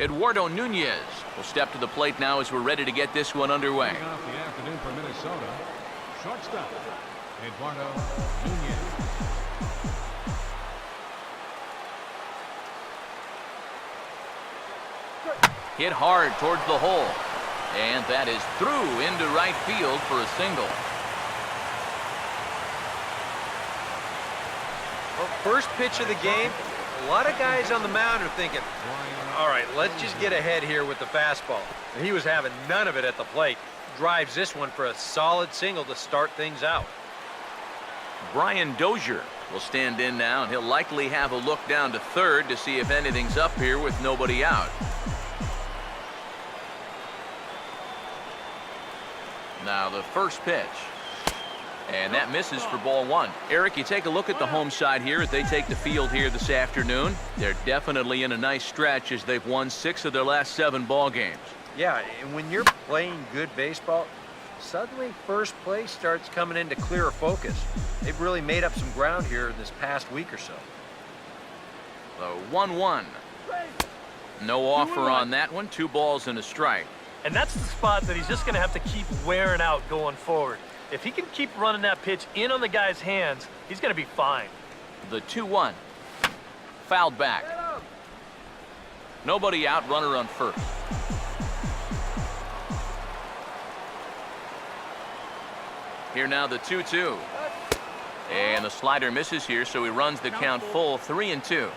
Eduardo Nunez will step to the plate now as we're ready to get this one underway. Leading off the afternoon for Minnesota, shortstop, Eduardo Nunez. Hit hard towards the hole. And that is through into right field for a single. Well, first pitch of the game, a lot of guys on the mound are thinking, all right, let's just get ahead here with the fastball. And he was having none of it at the plate. Drives this one for a solid single to start things out. Brian Dozier will stand in now, and he'll likely have a look down to third to see if anything's up here with nobody out. Now the first pitch. And that misses for ball one. Eric, you take a look at the home side here as they take the field here this afternoon. They're definitely in a nice stretch as they've won 6 of their last 7 ball games. Yeah, and when you're playing good baseball, suddenly first place starts coming into clearer focus. They've really made up some ground here this past week or so. The 1-1. No offer on that one. 2 balls and a strike. And that's the spot that he's just going to have to keep wearing out going forward. If he can keep running that pitch in on the guy's hands, he's going to be fine. The 2-1. Fouled back. Nobody out, runner on first. Here now the 2-2. And the slider misses here, so he runs the count full, 3-2.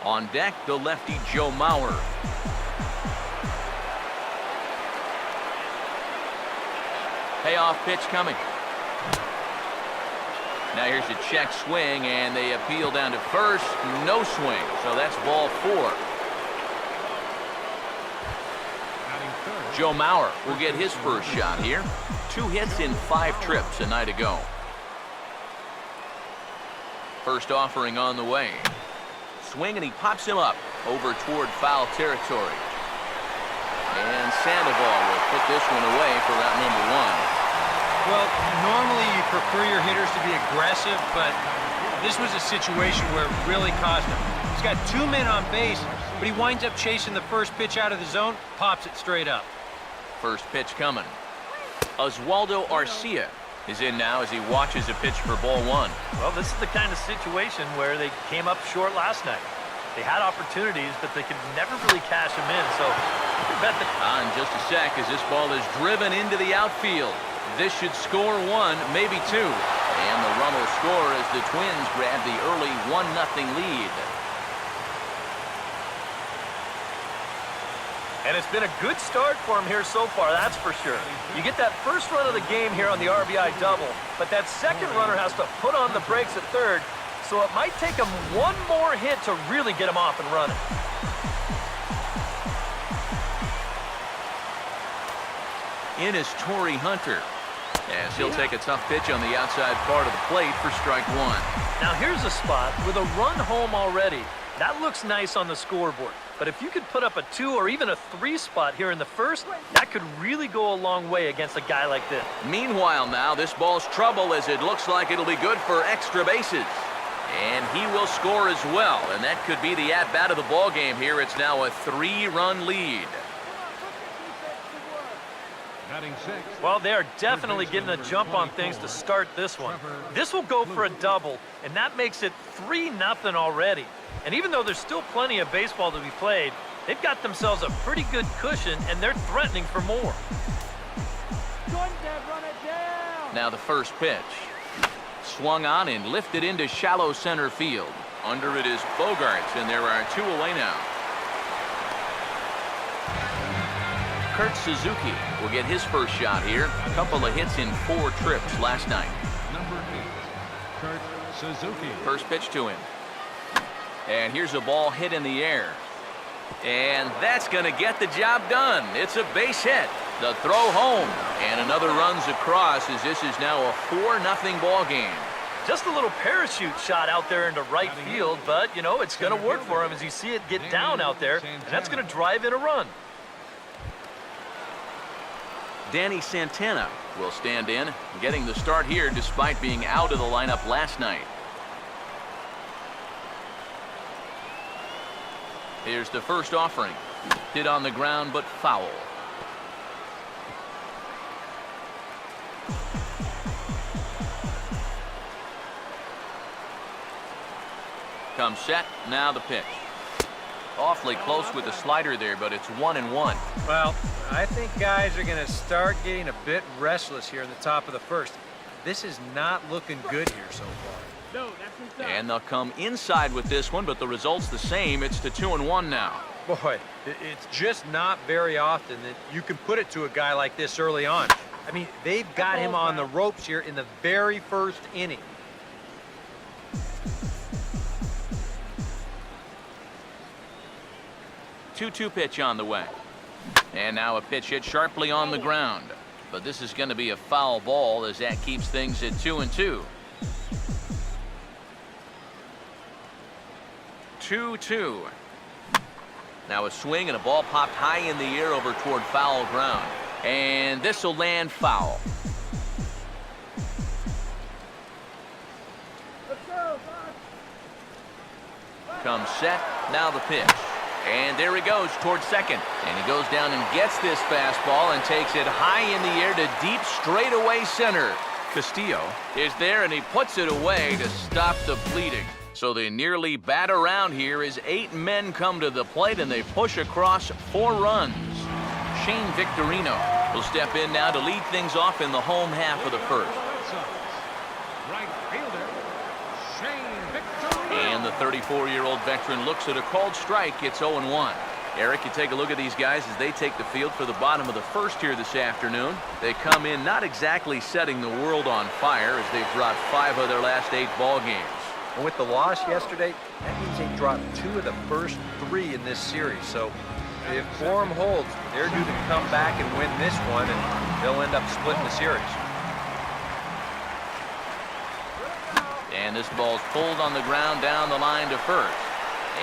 On deck, the lefty Joe Mauer. Payoff pitch coming. Now here's a check swing, and they appeal down to first. No swing, so that's ball 4. Joe Mauer will get his first shot here. 2 hits in 5 trips a night ago. First offering on the way. Swing, and he pops him up over toward foul territory. And Sandoval will put this one away for route number 1. Well, normally you prefer your hitters to be aggressive, but this was a situation where it really cost him. He's got 2 men on base, but he winds up chasing the first pitch out of the zone, pops it straight up. First pitch coming. Oswaldo Arcia is in now as he watches a pitch for ball 1. Well, this is the kind of situation where they came up short last night. They had opportunities, but they could never really cash them in, so you can bet that... In just a sec as this ball is driven into the outfield. This should score 1, maybe 2. And the run will score as the Twins grab the early 1-0 lead. And it's been a good start for him here so far, that's for sure. You get that first run of the game here on the RBI double, but that second runner has to put on the brakes at third, so it might take him 1 more hit to really get him off and running. In is Torrey Hunter, as he'll take a tough pitch on the outside part of the plate for strike 1. Now here's a spot with a run home already. That looks nice on the scoreboard. But if you could put up a 2 or even a 3 spot here in the first, that could really go a long way against a guy like this. Meanwhile now, this ball's trouble as it looks like it'll be good for extra bases. And he will score as well, and that could be the at-bat of the ball game here. It's now a 3-run lead. Well, they are definitely getting a jump on things to start this one. This will go for a double, and that makes it 3-0 already. And even though there's still plenty of baseball to be played, they've got themselves a pretty good cushion, and they're threatening for more. Now the first pitch. Swung on and lifted into shallow center field. Under it is Bogarts, and there are 2 away now. Kurt Suzuki will get his first shot here. A couple of hits in 4 trips last night. Number 8, Kurt Suzuki. First pitch to him. And here's a ball hit in the air. And that's going to get the job done. It's a base hit. The throw home. And another runs across as this is now a 4-0 ball game. Just a little parachute shot out there into right field, but, you know, it's going to work for him as you see it get down out there, and that's going to drive in a run. Danny Santana will stand in, getting the start here despite being out of the lineup last night. Here's the first offering. Hit on the ground, but foul. Comes set, now the pitch. Awfully close with the slider there, but it's 1-1. Well, I think guys are going to start getting a bit restless here in the top of the first. This is not looking good here so far. And they'll come inside with this one, but the result's the same. It's to 2-1 now. Boy, it's just not very often that you can put it to a guy like this early on. I mean, they've got him on the ropes here in the very first inning. 2-2 pitch on the way. And now a pitch hit sharply on the ground. But this is going to be a foul ball as that keeps things at 2-2. 2-2. Now a swing and a ball popped high in the air over toward foul ground. And this will land foul. Comes set, now the pitch. And there he goes towards second. And he goes down and gets this fastball and takes it high in the air to deep straightaway center. Castillo is there and he puts it away to stop the bleeding. So they nearly bat around here as 8 men come to the plate and they push across 4 runs. Shane Victorino will step in now to lead things off in the home half of the first. Right fielder, Shane Victorino. And the 34-year-old veteran looks at a called strike. It's 0-1. Eric, you take a look at these guys as they take the field for the bottom of the first here this afternoon. They come in not exactly setting the world on fire as they've dropped 5 of their last 8 ball games. And with the loss yesterday, that means they dropped 2 of the first 3 in this series. So if form holds, they're due to come back and win this one, and they'll end up splitting the series. And this ball's pulled on the ground down the line to first.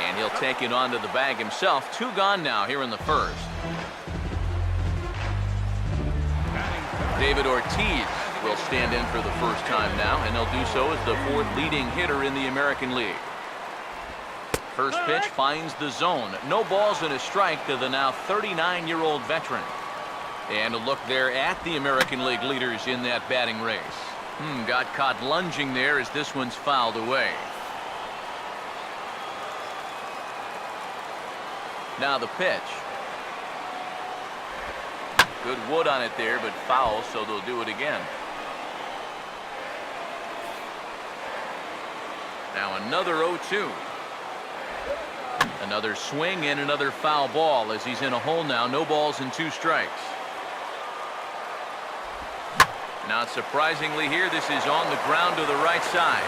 And he'll take it onto the bag himself. 2 gone now here in the first. David Ortiz will stand in for the first time now, and he'll do so as the 4th leading hitter in the American League. First pitch finds the zone. No balls and a strike to the now 39-year-old veteran. And a look there at the American League leaders in that batting race. Got caught lunging there as this one's fouled away. Now the pitch. Good wood on it there, but foul, so they'll do it again. Now another 0-2. Another swing and another foul ball as he's in a hole now. No balls and 2 strikes. Not surprisingly here, this is on the ground to the right side.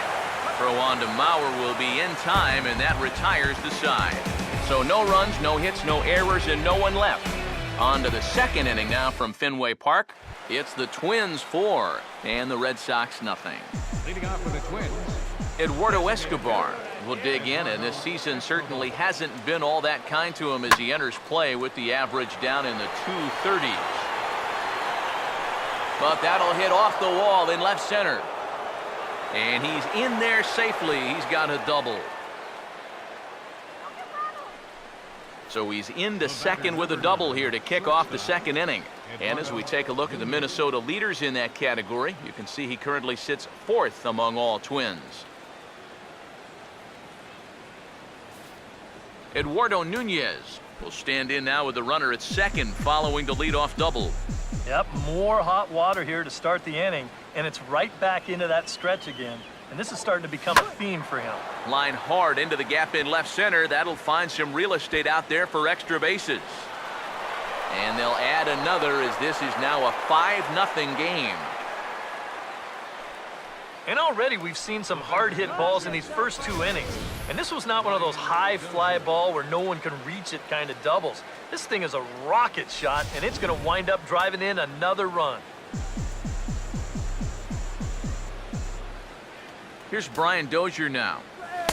Throw on to Mauer will be in time, and that retires the side. So no runs, no hits, no errors, and no one left. On to the 2nd inning now from Fenway Park. It's the Twins 4 and the Red Sox nothing. Leading off for the Twins, Eduardo Escobar will dig in, and this season certainly hasn't been all that kind to him as he enters play with the average down in the 230s. But that'll hit off the wall in left center. And he's in there safely. He's got a double. So he's into second with a double here to kick off the 2nd inning. And as we take a look at the Minnesota leaders in that category, you can see he currently sits 4th among all Twins. Eduardo Nunez will stand in now with the runner at second following the leadoff double. Yep, more hot water here to start the inning, and it's right back into that stretch again. And this is starting to become a theme for him. Line hard into the gap in left center. That'll find some real estate out there for extra bases. And they'll add another as this is now a 5-0 game. And already we've seen some hard-hit balls in these first 2 innings. And this was not one of those high fly ball where no one can reach it kind of doubles. This thing is a rocket shot, and it's going to wind up driving in another run. Here's Brian Dozier now.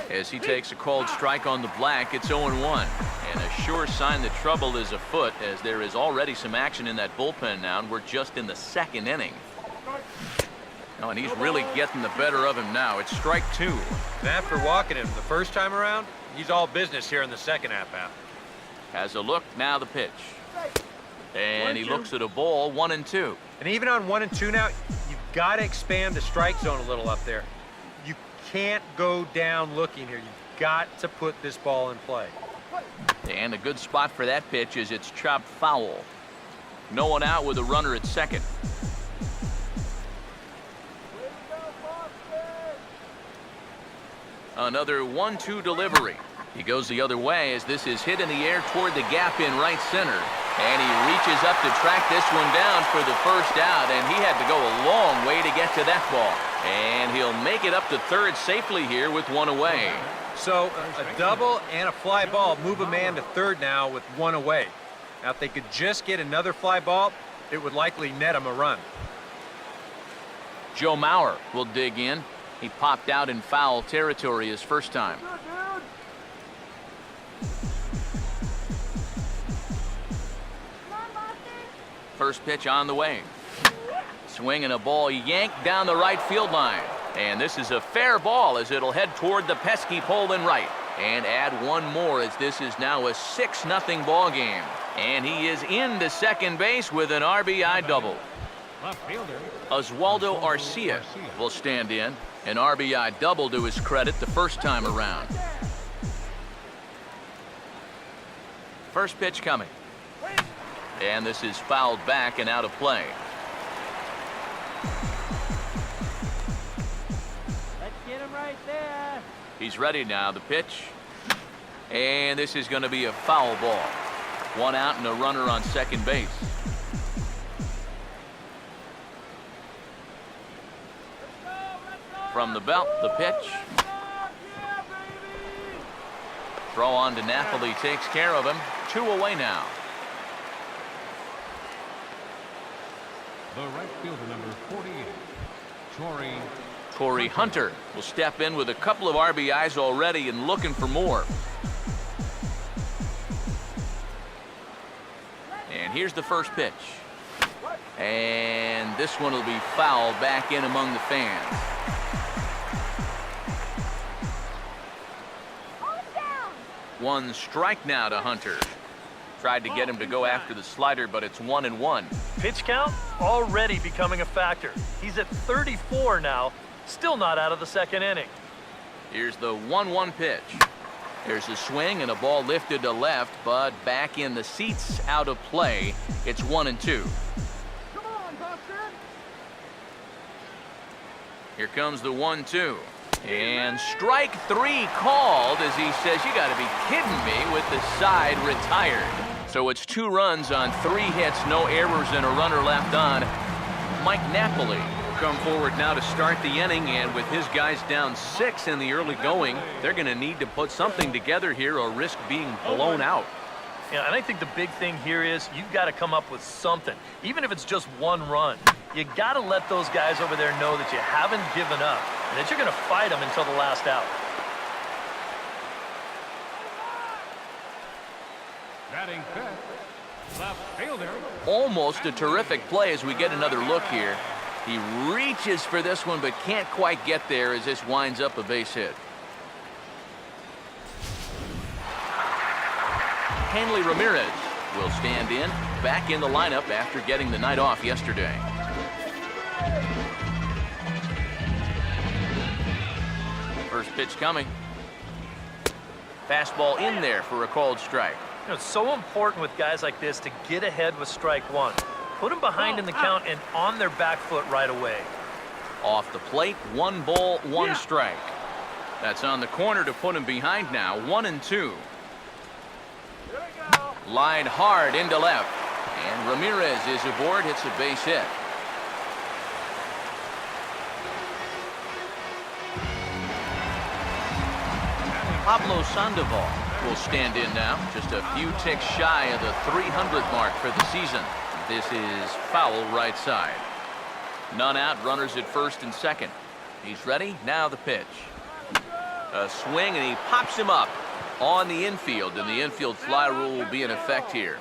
As he takes a called strike on the black, it's 0-1. And a sure sign that trouble is afoot as there is already some action in that bullpen now, and we're just in the 2nd inning. Oh, and he's really getting the better of him now. It's strike 2. And after walking him the first time around, he's all business here in the second half. Has a look, now the pitch. And he looks at a ball, 1-2. And even on 1-2 now, you've got to expand the strike zone a little up there. You can't go down looking here. You've got to put this ball in play. And a good spot for that pitch is it's chopped foul. No one out with a runner at second. Another 1-2 delivery. He goes the other way as this is hit in the air toward the gap in right center. And he reaches up to track this one down for the first out, and he had to go a long way to get to that ball. And he'll make it up to third safely here with one away. So a double and a fly ball move a man to third now with one away. Now if they could just get another fly ball, it would likely net him a run. Joe Mauer will dig in. He popped out in foul territory his first time. First pitch on the way. Swing and a ball yanked down the right field line. And this is a fair ball as it'll head toward the pesky pole in right. And add one more as this is now a 6-0 ball game. And he is into second base with an RBI double. Oswaldo Arcia will stand in. An RBI double to his credit the first time around. First pitch coming. And this is fouled back and out of play. Let's get him right there. He's ready now, the pitch. And this is going to be a foul ball. One out and a runner on second base. From the belt, the pitch. Throw on to Napoli takes care of him. 2 away now. The right fielder, number 48, Torrey Hunter will step in with a couple of RBIs already and looking for more. And here's the first pitch. And this one will be fouled back in among the fans. One strike now to Hunter. Tried to get him to go after the slider, but it's 1-1. Pitch count already becoming a factor. He's at 34 now, still not out of the second inning. Here's the 1-1 pitch. There's a swing and a ball lifted to left, but back in the seats, out of play. It's 1-2. Here comes the 1-2. And strike 3 called as he says, "You got to be kidding me," with the side retired. So it's 2 runs on 3 hits, no errors, and a runner left on. Mike Napoli will come forward now to start the inning, and with his guys down 6 in the early going, they're going to need to put something together here or risk being blown out. Yeah, and I think the big thing here is you've got to come up with something, even if it's just 1 run. You got to let those guys over there know that you haven't given up and that you're going to fight them until the last out. batting fifth, left fielder. Almost a terrific play as we get another look here. He reaches for this one but can't quite get there as this winds up a base hit. Hanley Ramirez will stand in, back in the lineup after getting the night off yesterday. First pitch coming. Fastball in there for a called strike. You know, it's so important with guys like this to get ahead with strike 1. Put them behind in the count and on their back foot right away. Off the plate, 1 ball, 1 strike. That's on the corner to put him behind now, 1-2. Line hard into left. And Ramirez is aboard, hits a base hit. Pablo Sandoval will stand in now, just a few ticks shy of the 300 mark for the season. This is foul right side. None out, runners at first and second. He's ready, now the pitch. A swing and he pops him up on the infield, and the infield fly rule will be in effect here.